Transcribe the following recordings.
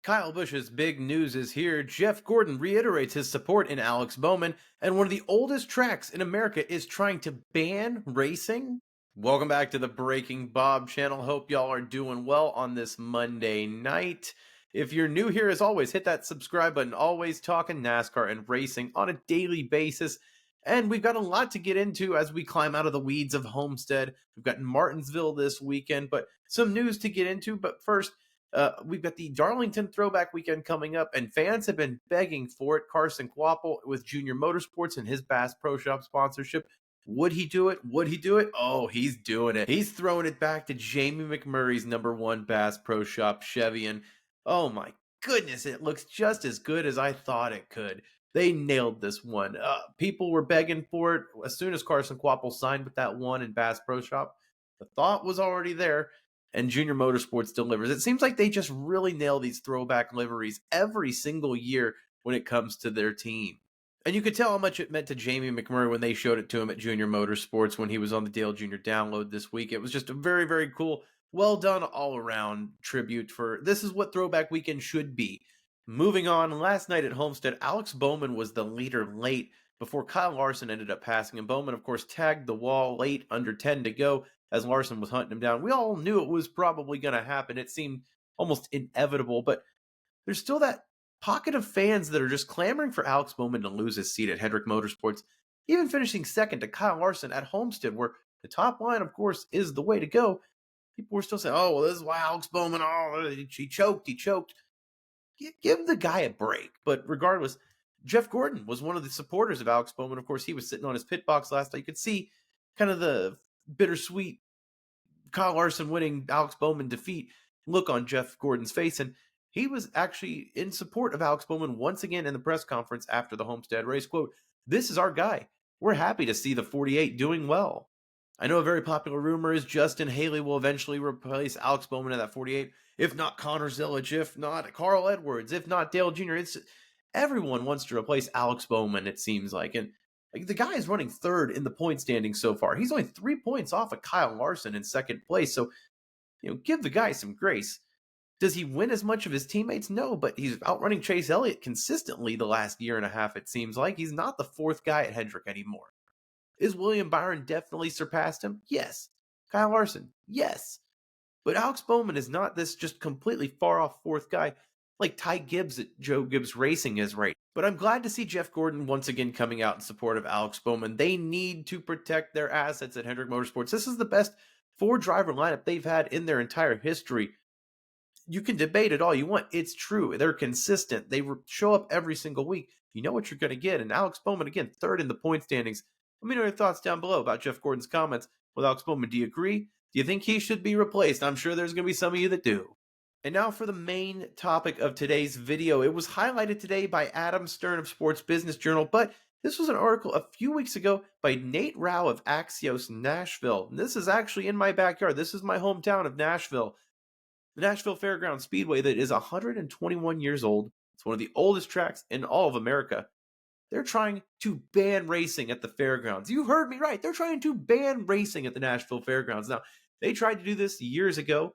Kyle Busch's big news is here. Jeff Gordon reiterates his support in Alex Bowman, and one of the oldest tracks in America is trying to ban racing. Welcome back to the Breaking Bob channel. Hope y'all are doing well on this Monday night. If you're new here, as always, hit that subscribe button. Always talking NASCAR and racing on a daily basis. And we've got a lot to get into as we climb out of the weeds of Homestead. We've got Martinsville this weekend, but some news to get into. But first, we've got the Darlington Throwback Weekend coming up, and fans have been begging for it. Carson Quapple with Junior Motorsports and his Bass Pro Shop sponsorship. Would he do it? Would he do it? Oh, he's doing it. He's throwing it back to Jamie McMurray's #1 Bass Pro Shop Chevy, and oh my goodness, it looks just as good as I thought it could. They nailed this one. People were begging for it as soon as Carson Quapple signed with that one in Bass Pro Shop. The thought was already there, and Junior Motorsports delivers. It seems like they just really nail these throwback liveries every single year when it comes to their team. And you could tell how much it meant to Jamie McMurray when they showed it to him at Junior Motorsports when he was on the Dale Jr. Download this week. It was just a very, very cool, well done all around tribute for this is what Throwback Weekend should be. Moving on, last night at Homestead, Alex Bowman was the leader late before Kyle Larson ended up passing him. Bowman, of course, tagged the wall late, under 10 to go, as Larson was hunting him down. We all knew it was probably going to happen. It seemed almost inevitable, but there's still that pocket of fans that are just clamoring for Alex Bowman to lose his seat at Hendrick Motorsports, even finishing second to Kyle Larson at Homestead, where the top line, of course, is the way to go. People were still saying, oh, well, this is why Alex Bowman, he choked. Give the guy a break. But regardless, Jeff Gordon was one of the supporters of Alex Bowman. Of course, he was sitting on his pit box last night. You could see kind of the bittersweet Kyle Larson winning Alex Bowman defeat look on Jeff Gordon's face. And he was actually in support of Alex Bowman once again in the press conference after the Homestead race. Quote, "This is our guy. We're happy to see the 48 doing well. I know a very popular rumor is Justin Haley will eventually replace Alex Bowman in that 48. If not Connor Zillage, if not Carl Edwards, if not Dale Jr. It's everyone wants to replace Alex Bowman, it seems like. And like, the guy is running third in the point standing so far. He's only 3 points off of Kyle Larson in second place. So, give the guy some grace. Does he win as much of his teammates? No, but he's outrunning Chase Elliott consistently the last year and a half, it seems like. He's not the fourth guy at Hendrick anymore. Is William Byron definitely surpassed him? Yes. Kyle Larson? Yes. But Alex Bowman is not this just completely far off fourth guy like Ty Gibbs at Joe Gibbs Racing is right. But I'm glad to see Jeff Gordon once again coming out in support of Alex Bowman. They need to protect their assets at Hendrick Motorsports. This is the best four-driver lineup they've had in their entire history. You can debate it all you want. It's true. They're consistent. They show up every single week. You know what you're going to get. And Alex Bowman, again, third in the point standings. Let me know your thoughts down below about Jeff Gordon's comments with Alex Bowman. Do you agree? Do you think he should be replaced? I'm sure there's going to be some of you that do. And now for the main topic of today's video. It was highlighted today by Adam Stern of Sports Business Journal, but this was an article a few weeks ago by Nate Rao of Axios Nashville. And this is actually in my backyard. This is my hometown of Nashville. The Nashville Fairgrounds Speedway that is 121 years old. It's one of the oldest tracks in all of America. They're trying to ban racing at the fairgrounds. You heard me right. They're trying to ban racing at the Nashville Fairgrounds. Now, they tried to do this years ago,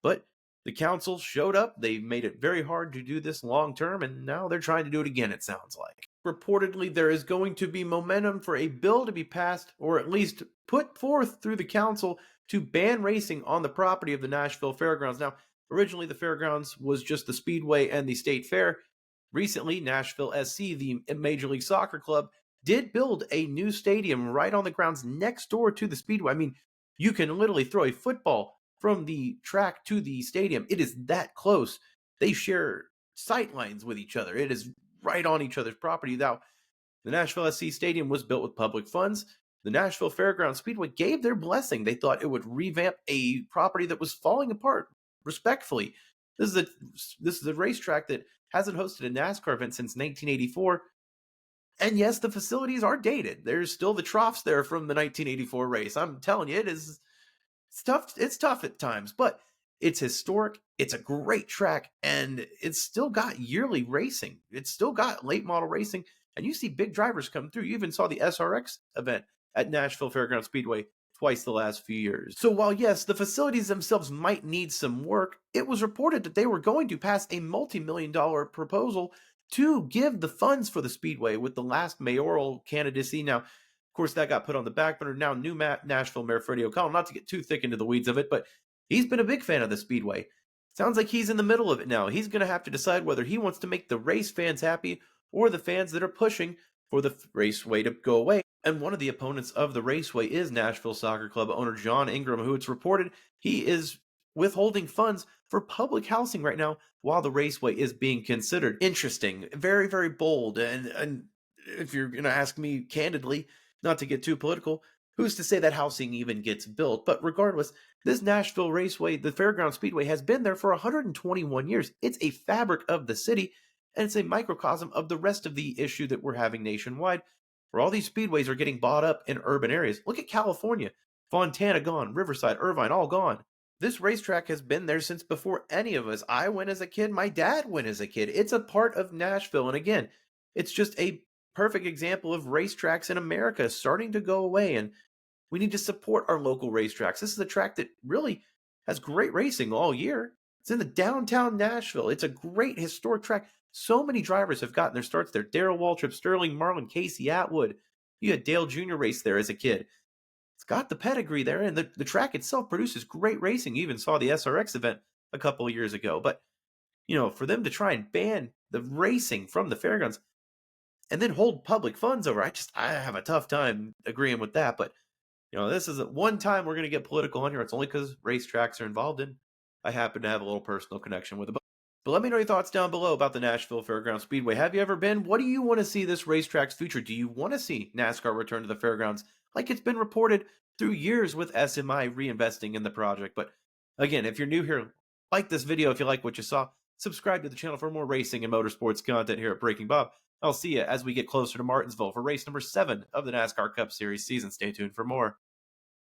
but the council showed up. They made it very hard to do this long term, and now they're trying to do it again, it sounds like. Reportedly, there is going to be momentum for a bill to be passed, or at least put forth through the council, to ban racing on the property of the Nashville Fairgrounds. Now, originally the fairgrounds was just the Speedway and the State Fair. Recently, Nashville SC, the Major League Soccer club, did build a new stadium right on the grounds next door to the Speedway. I mean, you can literally throw a football from the track to the stadium. It is that close. They share sight lines with each other. It is right on each other's property. Now, the Nashville SC Stadium was built with public funds. The Nashville Fairgrounds Speedway gave their blessing. They thought it would revamp a property that was falling apart respectfully. This is a racetrack that hasn't hosted a NASCAR event since 1984. And yes, the facilities are dated. There's still the troughs there from the 1984 race. I'm telling you, it's tough at times, but it's historic. It's a great track, and it's still got yearly racing. It's still got late model racing, and you see big drivers come through. You even saw the SRX event at Nashville Fairgrounds Speedway twice the last few years. So while yes, the facilities themselves might need some work, it was reported that they were going to pass a multi-million-dollar proposal to give the funds for the Speedway with the last mayoral candidacy. Now, of course, that got put on the back burner. Now, new Nashville Mayor Freddie O'Connell, not to get too thick into the weeds of it, but he's been a big fan of the Speedway. Sounds like he's in the middle of it now. He's going to have to decide whether he wants to make the race fans happy or the fans that are pushing for the raceway to go away. And one of the opponents of the raceway is Nashville Soccer Club owner John Ingram, who it's reported he is withholding funds for public housing right now while the raceway is being considered. Interesting, very, very bold. And if you're going to ask me candidly, not to get too political, who's to say that housing even gets built? But regardless, this Nashville Raceway, the Fairgrounds Speedway, has been there for 121 years. It's a fabric of the city, and it's a microcosm of the rest of the issue that we're having nationwide, where all these speedways are getting bought up in urban areas. Look at California. Fontana gone, Riverside, Irvine, all gone. This racetrack has been there since before any of us. I went as a kid. My dad went as a kid. It's a part of Nashville. And again, it's just a perfect example of racetracks in America starting to go away. And we need to support our local racetracks. This is a track that really has great racing all year. It's in the downtown Nashville. It's a great historic track. So many drivers have gotten their starts there. Darrell Waltrip, Sterling Marlin, Casey Atwood. You had Dale Jr. race there as a kid. It's got the pedigree there, and the track itself produces great racing. You even saw the SRX event a couple of years ago. But, for them to try and ban the racing from the fairgrounds and then hold public funds over, I have a tough time agreeing with that. But, this isn't one time we're going to get political on here. It's only because racetracks are involved in. I happen to have a little personal connection with it. But let me know your thoughts down below about the Nashville Fairgrounds Speedway. Have you ever been? What do you want to see this racetrack's future? Do you want to see NASCAR return to the fairgrounds like it's been reported through years with SMI reinvesting in the project? But again, if you're new here, like this video if you like what you saw. Subscribe to the channel for more racing and motorsports content here at Breaking Bob. I'll see you as we get closer to Martinsville for race number 7 of the NASCAR Cup Series season. Stay tuned for more.